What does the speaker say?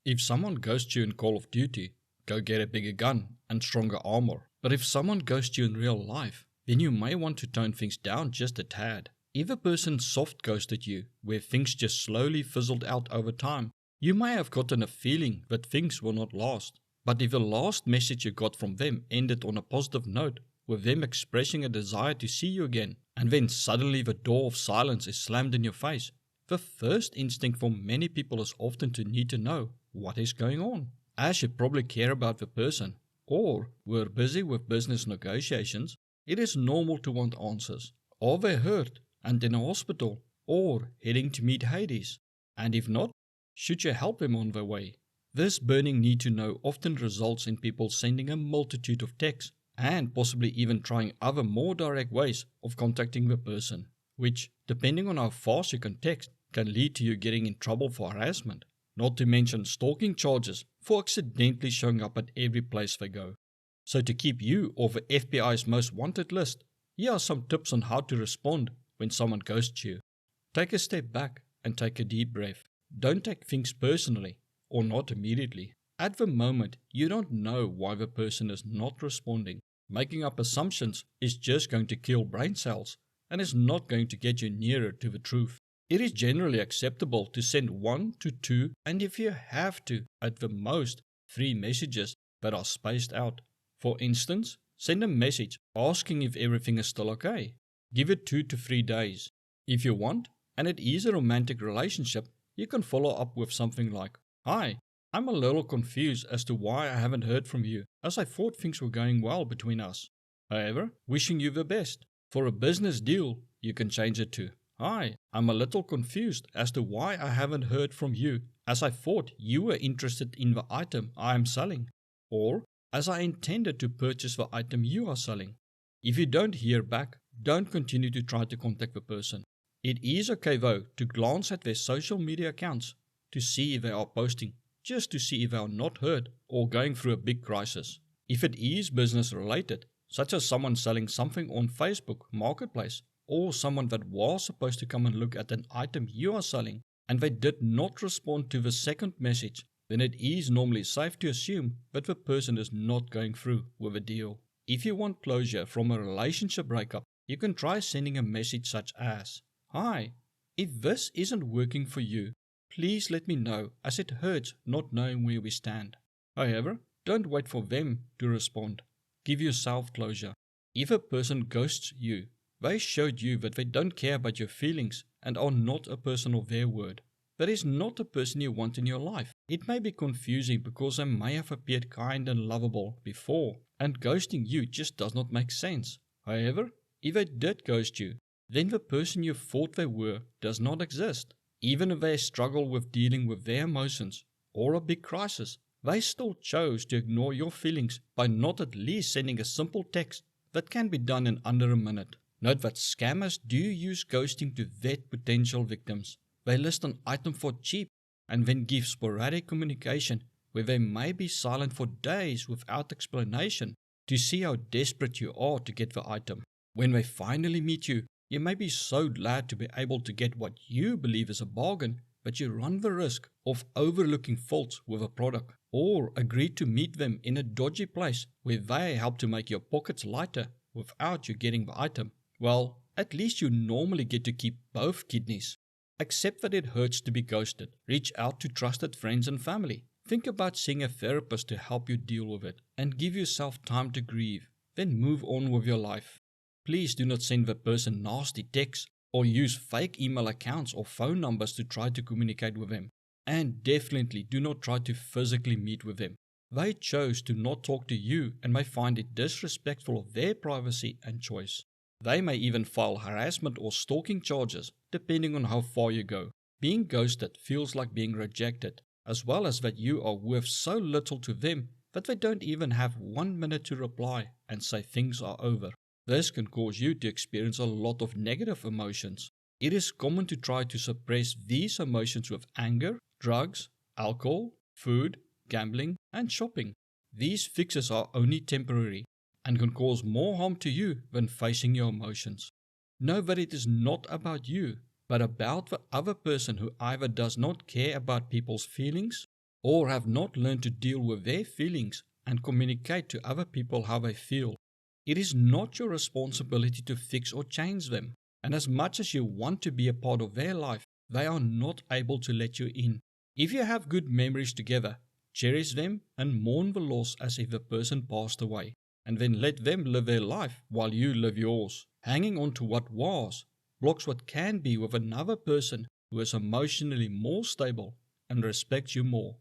If someone ghosts you in Call of Duty, go get a bigger gun and stronger armor. But if someone ghosts you in real life, then you may want to tone things down just a tad. If a person soft ghosted you, where things just slowly fizzled out over time, you may have gotten a feeling that things will not last. But if the last message you got from them ended on a positive note, with them expressing a desire to see you again, and then suddenly the door of silence is slammed in your face, the first instinct for many people is often to need to know what is going on. As you probably care about the person, or were busy with business negotiations, it is normal to want answers. Are they hurt and in a hospital, or heading to meet Hades? And if not, should you help them on their way? This burning need to know often results in people sending a multitude of texts, and possibly even trying other more direct ways of contacting the person, which, depending on how fast you can text, can lead to you getting in trouble for harassment, not to mention stalking charges for accidentally showing up at every place they go. So to keep you off the FBI's most wanted list, here are some tips on how to respond when someone ghosts you. Take a step back and take a deep breath. Don't take things personally, or not immediately. At the moment, you don't know why the person is not responding. Making up assumptions is just going to kill brain cells and is not going to get you nearer to the truth. It is generally acceptable to send 1 to 2, and if you have to, at the most, 3 messages that are spaced out. For instance, send a message asking if everything is still okay. Give it 2 to 3 days. If you want, and it is a romantic relationship, you can follow up with something like, "Hi, I'm a little confused as to why I haven't heard from you, as I thought things were going well between us. However, wishing you the best." For a business deal, you can change it to, "Hi, I'm a little confused as to why I haven't heard from you, as I thought you were interested in the item I am selling, or as I intended to purchase the item you are selling." If you don't hear back, don't continue to try to contact the person. It is okay though to glance at their social media accounts to see if they are posting, just to see if they are not hurt or going through a big crisis. If it is business related, such as someone selling something on Facebook Marketplace, or someone that was supposed to come and look at an item you are selling, and they did not respond to the second message, then it is normally safe to assume that the person is not going through with a deal. If you want closure from a relationship breakup, you can try sending a message such as, "Hi, if this isn't working for you, please let me know, as it hurts not knowing where we stand." However, don't wait for them to respond. Give yourself closure. If a person ghosts you, they showed you that they don't care about your feelings and are not a person of their word. That is not a person you want in your life. It may be confusing because they may have appeared kind and lovable before, and ghosting you just does not make sense. However, if they did ghost you, then the person you thought they were does not exist. Even if they struggle with dealing with their emotions or a big crisis, they still chose to ignore your feelings by not at least sending a simple text that can be done in under a minute. Note that scammers do use ghosting to vet potential victims. They list an item for cheap and then give sporadic communication where they may be silent for days without explanation to see how desperate you are to get the item. When they finally meet you, you may be so glad to be able to get what you believe is a bargain, but you run the risk of overlooking faults with a product, or agree to meet them in a dodgy place where they help to make your pockets lighter without you getting the item. Well, at least you normally get to keep both kidneys. Accept that it hurts to be ghosted. Reach out to trusted friends and family. Think about seeing a therapist to help you deal with it, and give yourself time to grieve. Then move on with your life. Please do not send the person nasty texts or use fake email accounts or phone numbers to try to communicate with them. And definitely do not try to physically meet with them. They chose to not talk to you and may find it disrespectful of their privacy and choice. They may even file harassment or stalking charges, depending on how far you go. Being ghosted feels like being rejected, as well as that you are worth so little to them that they don't even have 1 minute to reply and say things are over. This can cause you to experience a lot of negative emotions. It is common to try to suppress these emotions with anger, drugs, alcohol, food, gambling, and shopping. These fixes are only temporary and can cause more harm to you than facing your emotions. Know that it is not about you, but about the other person who either does not care about people's feelings or have not learned to deal with their feelings and communicate to other people how they feel. It is not your responsibility to fix or change them, and as much as you want to be a part of their life, they are not able to let you in. If you have good memories together, cherish them and mourn the loss as if the person passed away, and then let them live their life while you live yours. Hanging on to what was blocks what can be with another person who is emotionally more stable and respects you more.